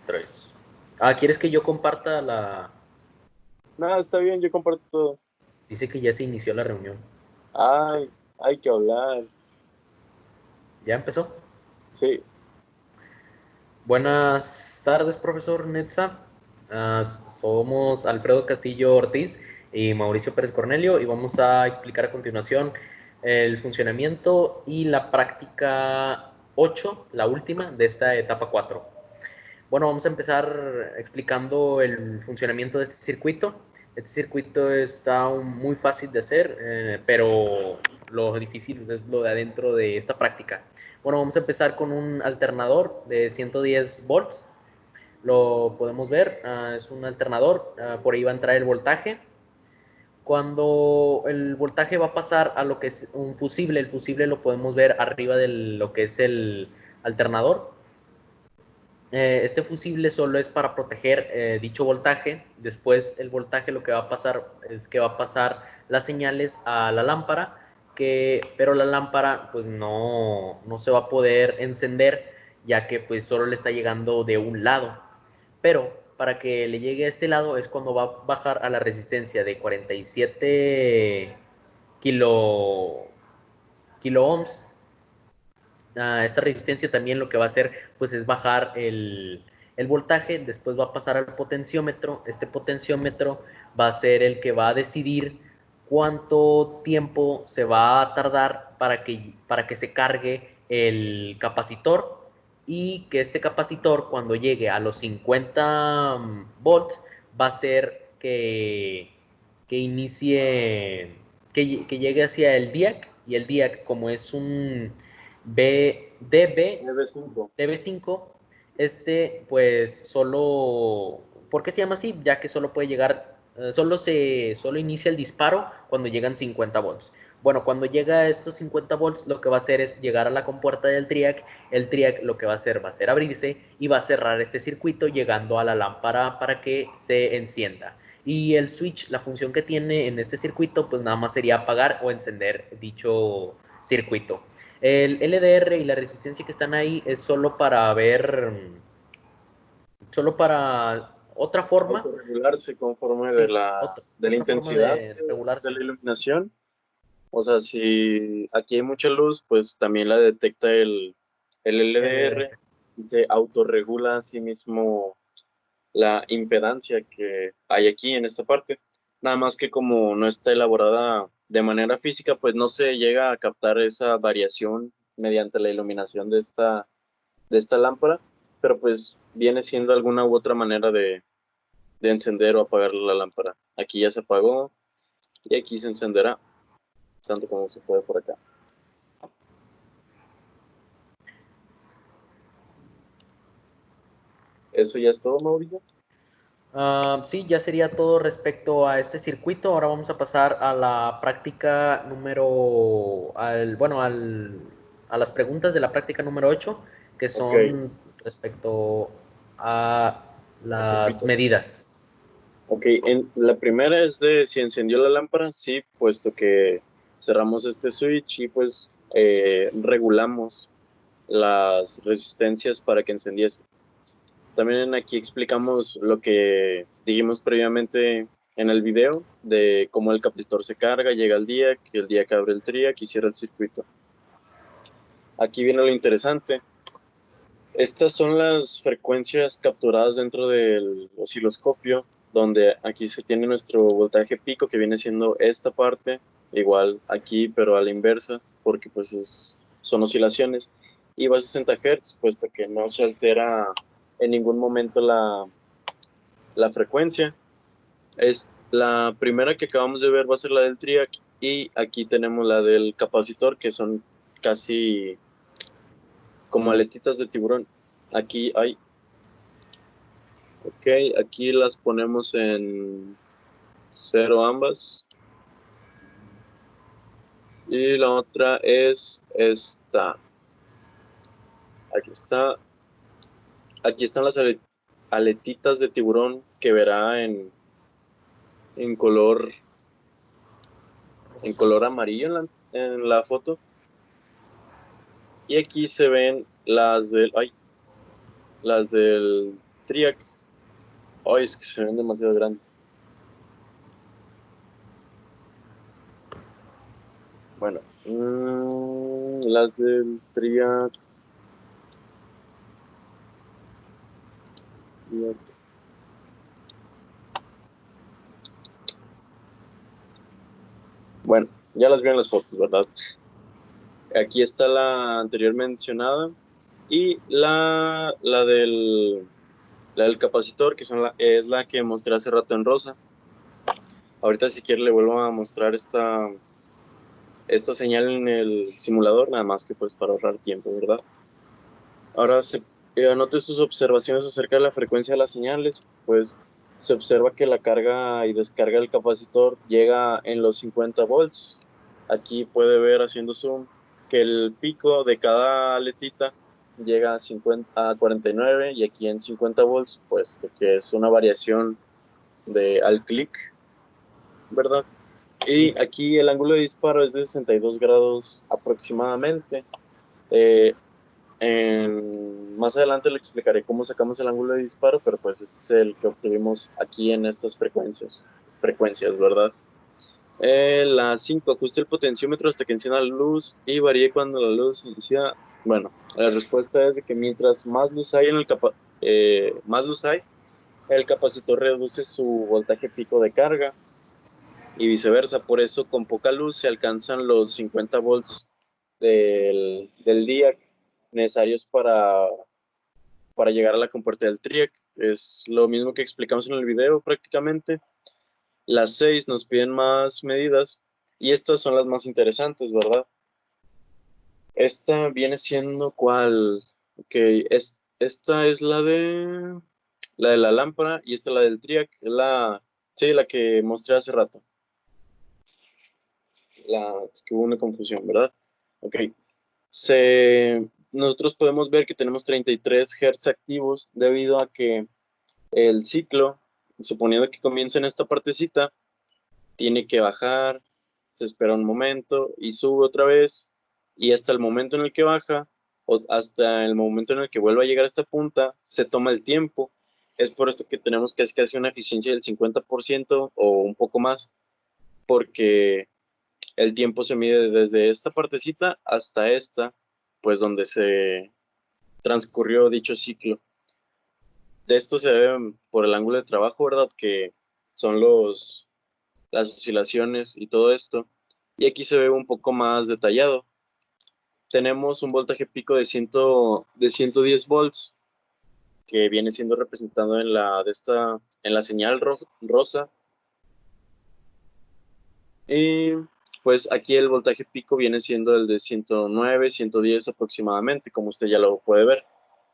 Tres. ¿Quieres que yo comparta la...? Nada, está bien, yo comparto todo. Dice que ya se inició la reunión. Ay, hay que hablar. ¿Ya empezó? Sí, Buenas tardes, profesor Netza. Somos Alfredo Castillo Ortiz y Mauricio Pérez Cornelio y vamos a explicar a continuación el funcionamiento y la práctica 8, la última de esta etapa 4. Bueno, vamos a empezar explicando el funcionamiento de este circuito. Este circuito está muy fácil de hacer, pero lo difícil es lo de adentro de esta práctica. Bueno, vamos a empezar con un alternador de 110 volts. Lo podemos ver, es un alternador, por ahí va a entrar el voltaje. Cuando el voltaje va a pasar a lo que es un fusible, el fusible lo podemos ver arriba de lo que es el alternador. Este fusible solo es para proteger dicho voltaje. Después el voltaje lo que va a pasar es que va a pasar las señales a la lámpara, pero la lámpara pues no se va a poder encender ya que pues solo le está llegando de un lado. Pero para que le llegue a este lado es cuando va a bajar a la resistencia de 47 kilo, kilo ohms. Esta resistencia también lo que va a hacer pues es bajar el voltaje, después va a pasar al potenciómetro. Este potenciómetro va a ser el que va a decidir cuánto tiempo se va a tardar para que se cargue el capacitor, y que este capacitor cuando llegue a los 50 volts va a ser que inicie, que llegue hacia el DIAC, y el DIAC como es un DB5. DB5, pues solo, ¿por qué se llama así? Ya que solo puede llegar, solo inicia el disparo cuando llegan 50 volts. Bueno, cuando llega a estos 50 volts, lo que va a hacer es llegar a la compuerta del TRIAC. El TRIAC lo que va a ser abrirse y va a cerrar este circuito, llegando a la lámpara para que se encienda. Y el switch, la función que tiene en este circuito, pues nada más sería apagar o encender dicho circuito. El LDR y la resistencia que están ahí es solo para ver, solo para otra forma, Autorregularse conforme de sí, de la otra forma intensidad de de regularse. la iluminación. O sea, si aquí hay mucha luz, pues también la detecta el LDR LDR. y se autorregula a sí mismo la impedancia que hay aquí en esta parte. Nada más que como no está elaborada de manera física, pues no se llega a captar esa variación mediante la iluminación de esta lámpara, pero pues viene siendo alguna u otra manera de encender o apagar la lámpara. Aquí ya se apagó y aquí se encenderá, tanto como se puede por acá. Eso ya es todo, Mauricio. Sí, ya sería todo respecto a este circuito. Ahora vamos a pasar a la práctica a las preguntas de la práctica número 8, que Ok, son respecto a el las circuito. medidas. Ok, la primera es de si encendió la lámpara, sí, puesto que cerramos este switch y pues regulamos las resistencias para que encendiese. También aquí explicamos lo que dijimos previamente en el video de cómo el capacitor se carga, llega al día, que el día que abre el triac y cierra el circuito. Aquí viene lo interesante. Estas son las frecuencias capturadas dentro del osciloscopio, donde aquí se tiene nuestro voltaje pico, que viene siendo esta parte, igual aquí, pero a la inversa, porque pues son oscilaciones, y va a 60 Hz, puesto que no se altera en ningún momento la frecuencia. Es la primera que acabamos de ver va a ser la del triac, y aquí tenemos la del capacitor, que son casi como aletitas de tiburón. Aquí hay. Ok, aquí las ponemos en cero ambas. Y la otra es esta. Aquí está. Aquí están las aletitas de tiburón que verá en color, en Rosa. color amarillo en la foto. Y aquí se ven las del, ay, las del TRIAC. Ay, es que se ven demasiado grandes. Bueno, las del TRIAC. Bueno, ya las vieron las fotos, ¿verdad? Aquí está la anterior mencionada y la del capacitor, que es la que mostré hace rato en rosa. Ahorita si quiere le vuelvo a mostrar esta señal en el simulador, nada más que pues para ahorrar tiempo, ¿verdad? Ahora anote sus observaciones acerca de la frecuencia de las señales, pues se observa que la carga y descarga del capacitor llega en los 50 volts. Aquí puede ver haciendo zoom que el pico de cada aletita llega a 49 y aquí en 50 volts, puesto que es una variación al clic, ¿verdad? Y aquí el ángulo de disparo es de 62 grados aproximadamente. Más adelante le explicaré cómo sacamos el ángulo de disparo, pero pues es el que obtuvimos aquí en estas frecuencias, ¿verdad? La 5, ajuste el potenciómetro hasta que encienda la luz y varíe cuando la luz inicia. Bueno, la respuesta es de que mientras más luz hay el capacitor reduce su voltaje pico de carga y viceversa. Por eso con poca luz se alcanzan los 50 volts del día necesarios para llegar a la compuerta del TRIAC. Es lo mismo que explicamos en el video prácticamente. Las 6 nos piden más medidas y estas son las más interesantes, ¿verdad? Esta viene siendo ¿cuál? Ok, esta es la de la lámpara y esta la del TRIAC, sí, la que mostré hace rato. Es que hubo una confusión, ¿verdad? Ok. Nosotros podemos ver que tenemos 33 Hz activos debido a que el ciclo, suponiendo que comienza en esta partecita, tiene que bajar, se espera un momento y sube otra vez, y hasta el momento en el que baja, o hasta el momento en el que vuelva a llegar a esta punta, se toma el tiempo. Es por esto que tenemos casi una eficiencia del 50% o un poco más, porque el tiempo se mide desde esta partecita hasta esta, pues donde se transcurrió dicho ciclo. De esto se ve por el ángulo de trabajo, ¿verdad? Que son las oscilaciones y todo esto. Y aquí se ve un poco más detallado. Tenemos un voltaje pico de 110 volts, que viene siendo representado en la señal rosa. Y pues aquí el voltaje pico viene siendo el de 109, 110 aproximadamente, como usted ya lo puede ver.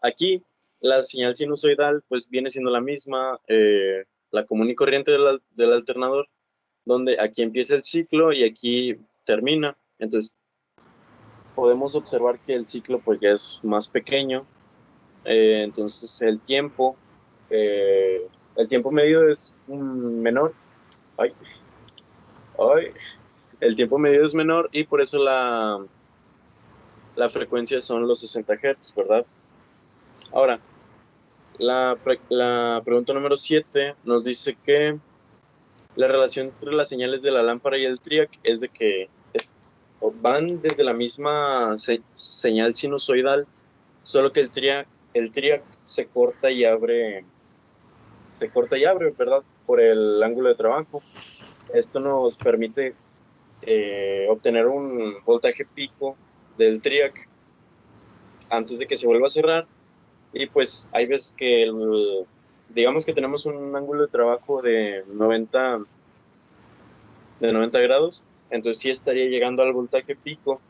Aquí la señal sinusoidal pues viene siendo la misma, la común y corriente del alternador, donde aquí empieza el ciclo y aquí termina. Entonces podemos observar que el ciclo pues ya es más pequeño, entonces el tiempo medio es menor. Ay, ay. El tiempo medio es menor y por eso la frecuencia son los 60 Hz, ¿verdad? Ahora, la pregunta número 7 nos dice que la relación entre las señales de la lámpara y el TRIAC es de que van desde la misma señal sinusoidal, solo que el TRIAC se corta y abre, ¿verdad? Por el ángulo de trabajo. Esto nos permite obtener un voltaje pico del TRIAC antes de que se vuelva a cerrar. Y pues hay veces que digamos que tenemos un ángulo de trabajo de 90 grados, entonces sí estaría llegando al voltaje pico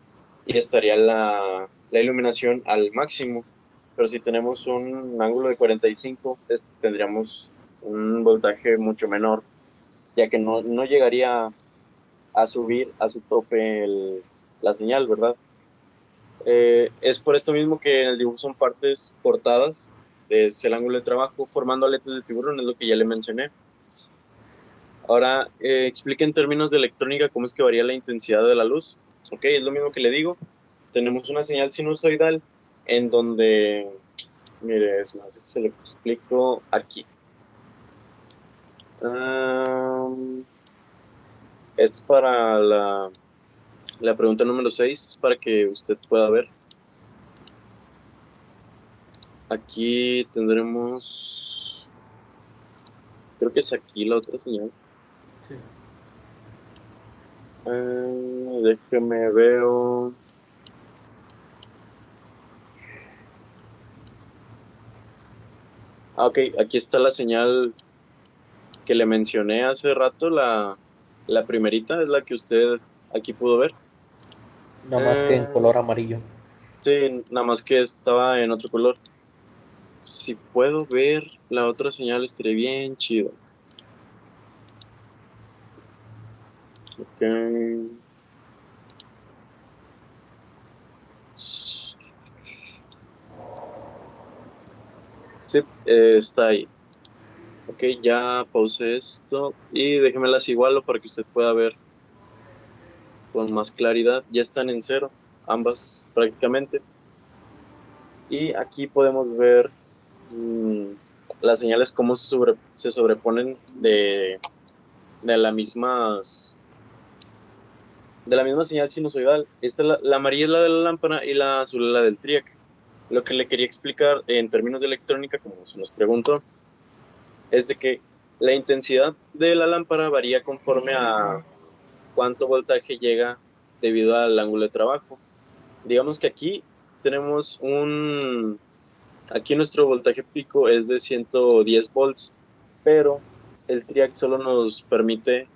y estaría la iluminación al máximo. Pero si tenemos un ángulo de 45, tendríamos un voltaje mucho menor, ya que no llegaría a subir a su tope la señal, ¿verdad? Es por esto mismo que en el dibujo son partes cortadas, es el ángulo de trabajo, formando aletas de tiburón, es lo que ya le mencioné. Ahora, explique en términos de electrónica cómo es que varía la intensidad de la luz. Ok, es lo mismo que le digo. Tenemos una señal sinusoidal en donde Mire, es más, se lo explico aquí. Esto es para la pregunta número 6, es para que usted pueda ver. Aquí tendremos, creo que es aquí la otra señal. Sí. Déjeme veo. Ok, aquí está la señal que le mencioné hace rato, la primerita, es la que usted aquí pudo ver. Nada más que en Eh, color amarillo. sí, nada más que estaba en otro color. Si puedo ver la otra señal, estaría bien chido. Ok. Sí, está ahí. Ok, ya pausé esto y déjemelas igualo para que usted pueda ver con más claridad. Ya están en cero, ambas prácticamente. Y aquí podemos ver mm, las señales cómo se sobreponen de de la misma señal sinusoidal. Esta, la amarilla es la de la lámpara y la azul es la del TRIAC. Lo que le quería explicar en términos de electrónica, como se nos preguntó, es de que la intensidad de la lámpara varía conforme a cuánto voltaje llega debido al ángulo de trabajo. Digamos que aquí tenemos aquí nuestro voltaje pico es de 110 volts, pero el triac solo nos permite,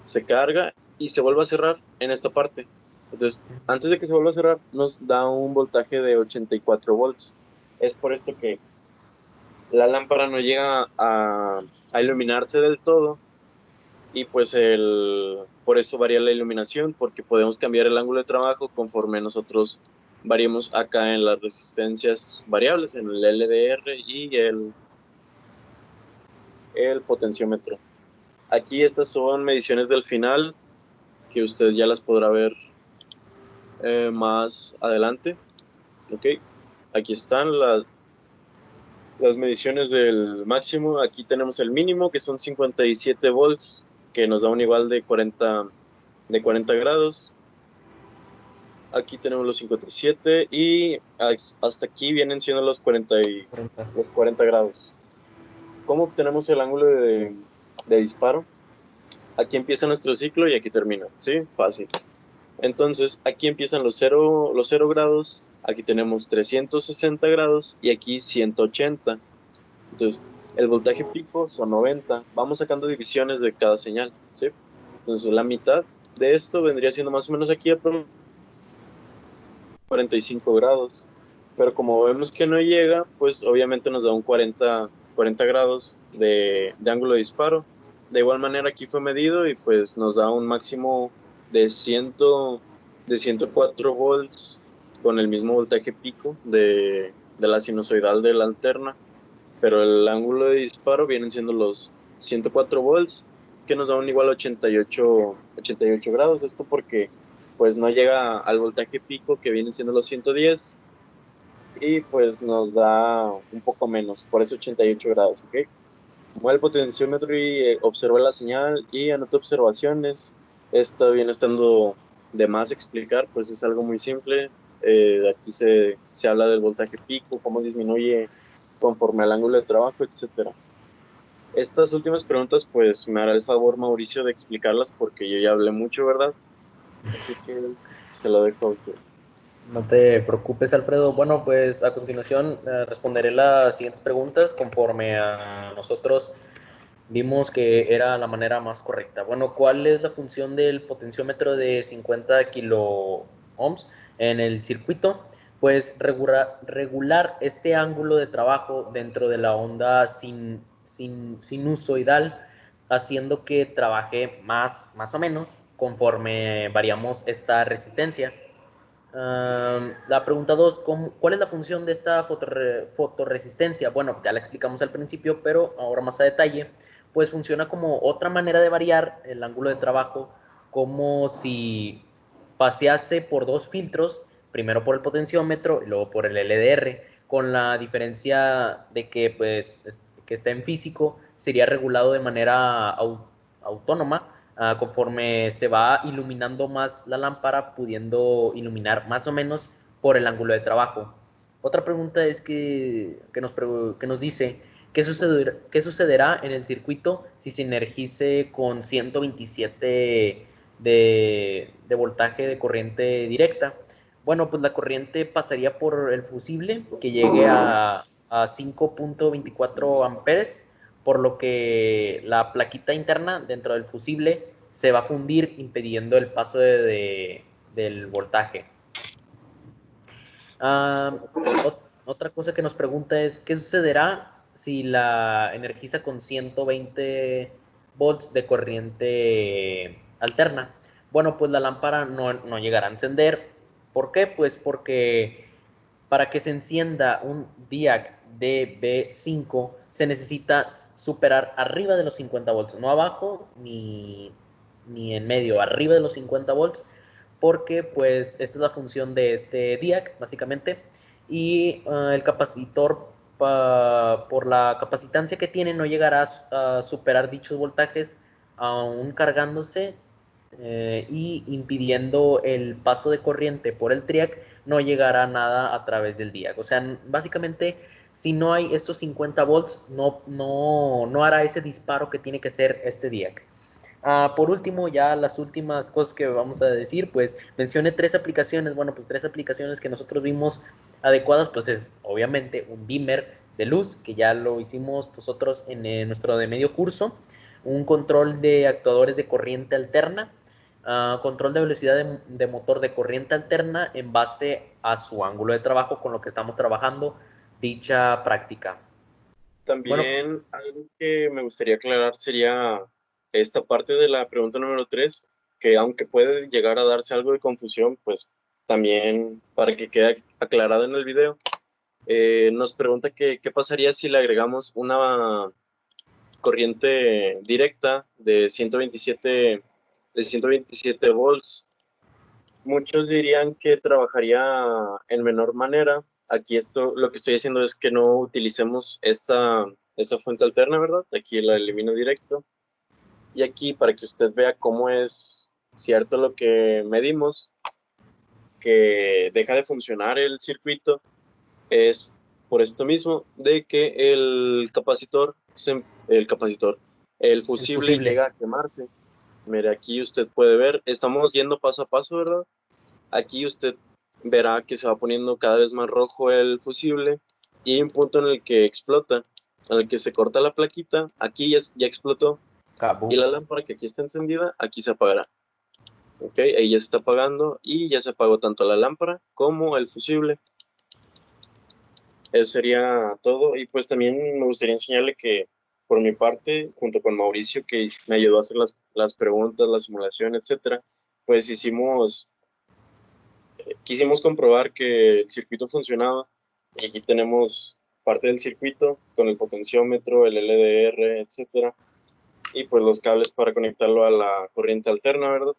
se carga y se vuelve a cerrar en esta parte. Entonces, antes de que se vuelva a cerrar, nos da un voltaje de 84 volts. Es por esto que la lámpara no llega a iluminarse del todo y pues por eso varía la iluminación, porque podemos cambiar el ángulo de trabajo conforme nosotros variemos acá en las resistencias variables, en el LDR y el potenciómetro. Aquí estas son mediciones del final, que usted ya las podrá ver más adelante. Ok, aquí están las mediciones del máximo. Aquí tenemos el mínimo, que son 57 volts, que nos da un igual de 40 grados. Aquí tenemos los 57 y hasta aquí vienen siendo Ahorita. los 40 grados. ¿Cómo obtenemos el ángulo de disparo? Aquí empieza nuestro ciclo y aquí termina. ¿Sí? Fácil. Entonces, aquí empiezan los 0 grados, aquí tenemos 360 grados y aquí 180. Entonces, el voltaje pico son 90. Vamos sacando divisiones de cada señal. ¿Sí? Entonces, la mitad de esto vendría siendo más o menos aquí a 45 grados. Pero como vemos que no llega, pues obviamente nos da un 40 grados de ángulo de disparo. De igual manera aquí fue medido y pues nos da un máximo de 104 volts con el mismo voltaje pico de la sinusoidal de la alterna. Pero el ángulo de disparo vienen siendo los 104 volts, que nos da un igual 88 grados. Esto porque pues no llega al voltaje pico que vienen siendo los 110 y pues nos da un poco menos, por eso 88 grados, ¿ok? Mueve el potenciómetro y observa la señal y anota observaciones. Esto viene estando de más explicar, pues es algo muy simple. Aquí se habla del voltaje pico, cómo disminuye conforme al ángulo de trabajo, etcétera. Estas últimas preguntas, pues me hará el favor, Mauricio, de explicarlas porque yo ya hablé mucho, ¿verdad? Así que se lo dejo a usted. No te preocupes, Alfredo. Bueno, pues a continuación responderé las siguientes preguntas conforme a nosotros vimos que era la manera más correcta. Bueno, ¿cuál es la función del potenciómetro de 50 kilo ohms en el circuito? Pues regular este ángulo de trabajo dentro de la onda sinusoidal, haciendo que trabaje más o menos conforme variamos esta resistencia. La pregunta 2, ¿cuál es la función de esta fotorresistencia? Bueno, ya la explicamos al principio, pero ahora más a detalle, pues funciona como otra manera de variar el ángulo de trabajo, como si pasease por dos filtros, primero por el potenciómetro y luego por el LDR. con la diferencia de que, pues, que está en físico, sería regulado de manera autónoma, conforme se va iluminando más la lámpara, pudiendo iluminar más o menos por el ángulo de trabajo. Otra pregunta es que nos dice, ¿qué sucederá en el circuito si se energice con 127 de voltaje de corriente directa? Bueno, pues la corriente pasaría por el fusible, que llegue a 5.24 amperes, por lo que la plaquita interna dentro del fusible se va a fundir, impidiendo el paso del voltaje. Otra cosa que nos pregunta es, ¿qué sucederá si la energiza con 120 volts de corriente alterna? Bueno, pues la lámpara no llegará a encender. ¿Por qué? Pues porque para que se encienda un DIAC DB5 se necesita superar arriba de los 50 volts, no abajo ni en medio, arriba de los 50 volts, porque pues esta es la función de este DIAC básicamente, y el capacitor por la capacitancia que tiene no llegará a superar dichos voltajes aún cargándose, y impidiendo el paso de corriente por el TRIAC, no llegará nada a través del DIAC. O sea, básicamente, si no hay estos 50 volts, no hará ese disparo que tiene que ser este DIAC. Por último, ya las últimas cosas que vamos a decir, pues mencioné 3 aplicaciones. Bueno, pues 3 aplicaciones que nosotros vimos adecuadas, pues es obviamente un dimmer de luz, que ya lo hicimos nosotros en nuestro de medio curso, un control de actuadores de corriente alterna, control de velocidad de motor de corriente alterna en base a su ángulo de trabajo con lo que estamos trabajando dicha práctica. Bueno, También algo que me gustaría aclarar sería esta parte de la pregunta número 3, que aunque puede llegar a darse algo de confusión, pues también para que quede aclarado en el video, nos pregunta qué pasaría si le agregamos una corriente directa de 127 volts. Muchos dirían que trabajaría en menor manera. Aquí lo que estoy haciendo es que no utilicemos esta fuente alterna, ¿verdad? Aquí la elimino directo. Y aquí, para que usted vea cómo es cierto lo que medimos, que deja de funcionar el circuito, es por esto mismo, de que el el fusible fusible. llega a quemarse. Mire, aquí usted puede ver, estamos yendo paso a paso, ¿verdad? Aquí usted verá que se va poniendo cada vez más rojo el fusible y hay un punto en el que explota, en el que se corta la plaquita, aquí ya explotó y la lámpara que aquí está encendida, aquí se apagará. Ok, ahí ya se está apagando y ya se apagó tanto la lámpara como el fusible. Eso sería todo y pues también me gustaría enseñarle que por mi parte, junto con Mauricio, que me ayudó a hacer las preguntas, la simulación, etcétera, pues quisimos comprobar que el circuito funcionaba y aquí tenemos parte del circuito con el potenciómetro, el LDR, etcétera, y pues los cables para conectarlo a la corriente alterna, ¿verdad?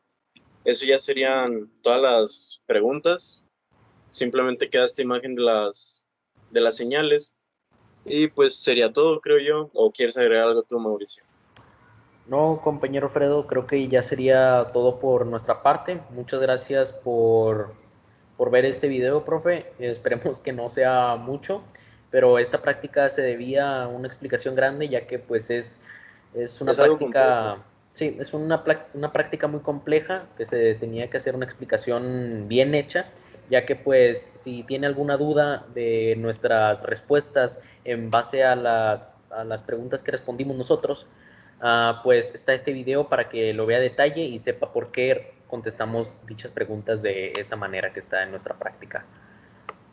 Eso ya serían todas las preguntas. Simplemente queda esta imagen de las señales y pues sería todo, creo yo. ¿O quieres agregar algo tú, Mauricio? No, compañero Fredo, creo que ya sería todo por nuestra parte. Muchas gracias por ver este video, profe. Esperemos que no sea mucho, pero esta práctica se debía a una explicación grande, ya que pues es una Es algo complejo. práctica, sí, es una práctica muy compleja, que se tenía que hacer una explicación bien hecha, ya que pues si tiene alguna duda de nuestras respuestas en base a las preguntas que respondimos nosotros, pues está este video para que lo vea a detalle y sepa por qué contestamos dichas preguntas de esa manera que está en nuestra práctica.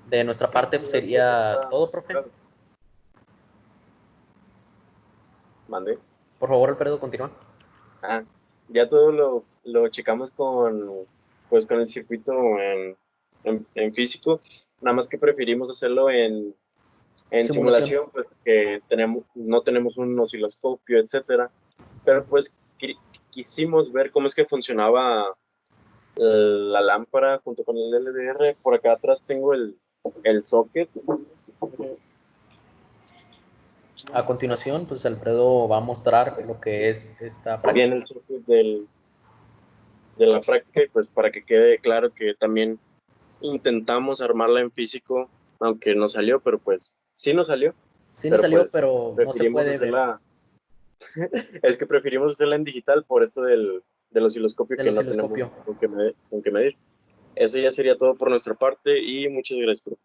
De nuestra Ok, parte pues, sería todo, profe. Mandé. Por favor, Alfredo, continúa. Ah, ya todo lo checamos con el circuito en físico, nada más que preferimos hacerlo en Simulación. simulación, pues que no tenemos un osciloscopio, etcétera, pero pues quisimos ver cómo es que funcionaba la lámpara junto con el LDR. Por acá atrás tengo el socket A continuación, pues Alfredo va a mostrar lo que es esta práctica. Viene el circuit de la práctica y pues para que quede claro que también intentamos armarla en físico, aunque no salió, pero pues sí nos salió, Sí nos pero salió, pues pero no se preferimos puede ver hacerla, es que preferimos hacerla en digital por esto del osciloscopio del que no tenemos osciloscopio. con qué medir. Eso ya sería todo por nuestra parte y muchas gracias, profe.